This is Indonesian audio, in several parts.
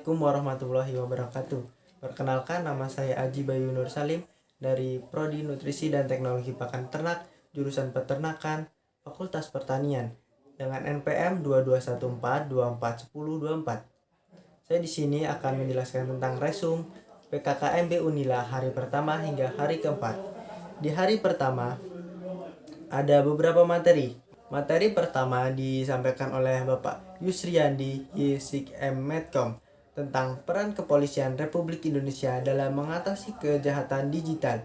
Assalamualaikum warahmatullahi wabarakatuh. Perkenalkan, nama saya Aji Bayu Nur Salim dari Prodi Nutrisi dan Teknologi Pakan Ternak, jurusan Peternakan, Fakultas Pertanian, dengan NPM 2214241024. Saya di sini akan menjelaskan tentang resum PKKMB Unila hari pertama hingga hari keempat. Di hari pertama ada beberapa materi. Materi pertama disampaikan oleh Bapak Yusriandi Yesik M. Medcom tentang peran Kepolisian Republik Indonesia dalam mengatasi kejahatan digital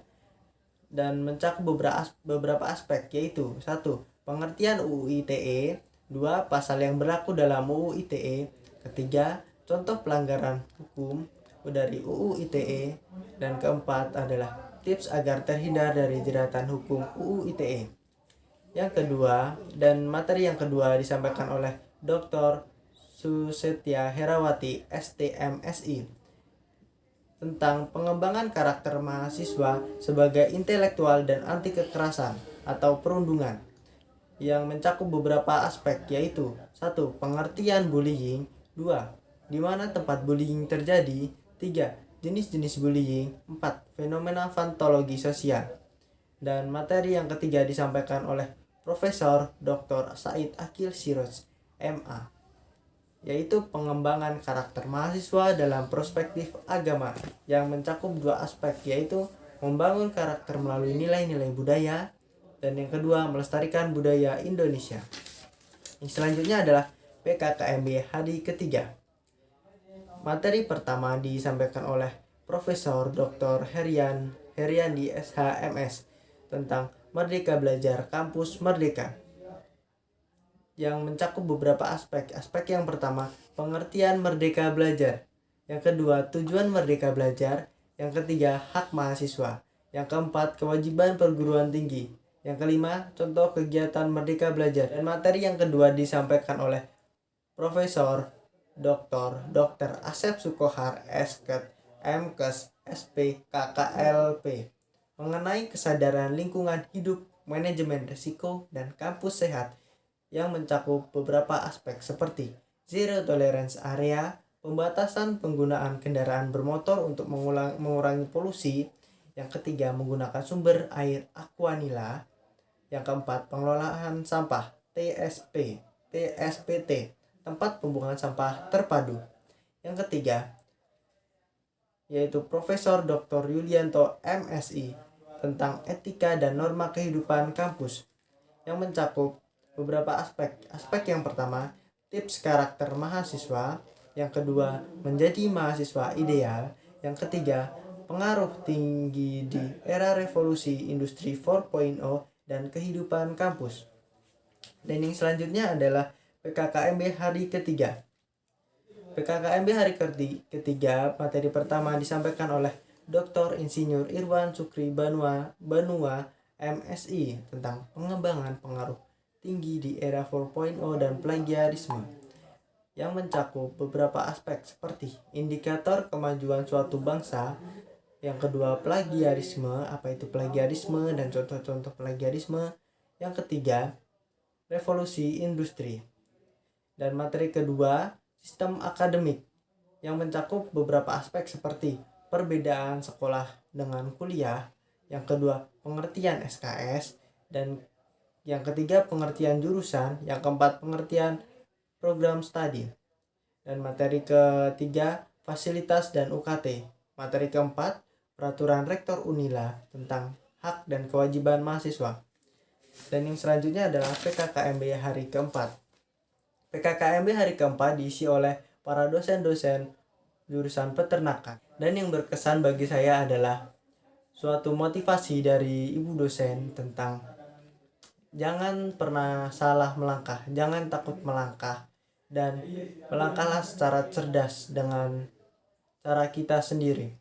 dan mencakup beberapa aspek, yaitu 1. Pengertian UU ITE, 2. Pasal yang berlaku dalam UU ITE, ketiga, contoh pelanggaran hukum dari UU ITE, dan keempat adalah tips agar terhindar dari jeratan hukum UU ITE. Yang kedua, dan materi yang kedua disampaikan oleh Dr. Susetya Herawati STMSI tentang pengembangan karakter mahasiswa sebagai intelektual dan anti kekerasan atau perundungan, yang mencakup beberapa aspek, yaitu 1. Pengertian bullying, 2. Di mana tempat bullying terjadi, 3. Jenis-jenis bullying, 4. Fenomena fantologi sosial. Dan materi yang ketiga disampaikan oleh Profesor Dr. Said Akil Siroj, MA, yaitu pengembangan karakter mahasiswa dalam perspektif agama, yang mencakup dua aspek, yaitu membangun karakter melalui nilai-nilai budaya, dan yang kedua melestarikan budaya Indonesia. Yang selanjutnya adalah PKKMB hari ketiga. Materi pertama disampaikan oleh Profesor Dr. Heriandi SHMS tentang Merdeka Belajar Kampus Merdeka, yang mencakup beberapa aspek. Aspek yang pertama, pengertian merdeka belajar. Yang kedua, tujuan merdeka belajar. Yang ketiga, hak mahasiswa. Yang keempat, kewajiban perguruan tinggi. Yang kelima, contoh kegiatan merdeka belajar. Dan materi yang kedua disampaikan oleh Profesor Dr. Asep Sukohar SKet MKes SP KKLP mengenai kesadaran lingkungan hidup, manajemen risiko, dan kampus sehat, yang mencakup beberapa aspek seperti zero tolerance area, pembatasan penggunaan kendaraan bermotor untuk mengurangi polusi. Yang ketiga, menggunakan sumber air Aquanila. Yang keempat, pengelolaan sampah TSPT, tempat pembuangan sampah terpadu. Yang ketiga, yaitu Profesor Dr. Yulianto MSI tentang etika dan norma kehidupan kampus, yang mencakup beberapa aspek. Aspek yang pertama, tips karakter mahasiswa. Yang kedua, menjadi mahasiswa ideal. Yang ketiga, pengaruh tinggi di era revolusi industri 4.0 dan kehidupan kampus. Dan yang selanjutnya adalah PKKMB hari ketiga. PKKMB hari ketiga, materi pertama disampaikan oleh Dr. Insinyur Irwan Sukri Banua MSI tentang pengembangan pengaruh tinggi di era 4.0 dan plagiarisme, yang mencakup beberapa aspek seperti indikator kemajuan suatu bangsa. Yang kedua, plagiarisme, apa itu plagiarisme dan contoh-contoh plagiarisme. Yang ketiga, revolusi industri. Dan materi kedua, sistem akademik, yang mencakup beberapa aspek seperti perbedaan sekolah dengan kuliah. Yang kedua, pengertian SKS. Dan yang ketiga, pengertian jurusan. Yang keempat, pengertian program studi. Dan materi ketiga, fasilitas dan UKT. Materi keempat, peraturan rektor Unila tentang hak dan kewajiban mahasiswa. Dan yang selanjutnya adalah PKKMB hari keempat. PKKMB hari keempat diisi oleh para dosen-dosen jurusan peternakan. Dan yang berkesan bagi saya adalah suatu motivasi dari ibu dosen tentang jangan pernah salah melangkah, jangan takut melangkah, dan melangkahlah secara cerdas dengan cara kita sendiri.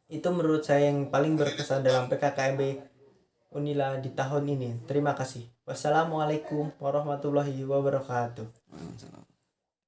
Itu menurut saya yang paling berkesan dalam PKKMB Unila di tahun ini. Terima kasih. Wassalamualaikum warahmatullahi wabarakatuh.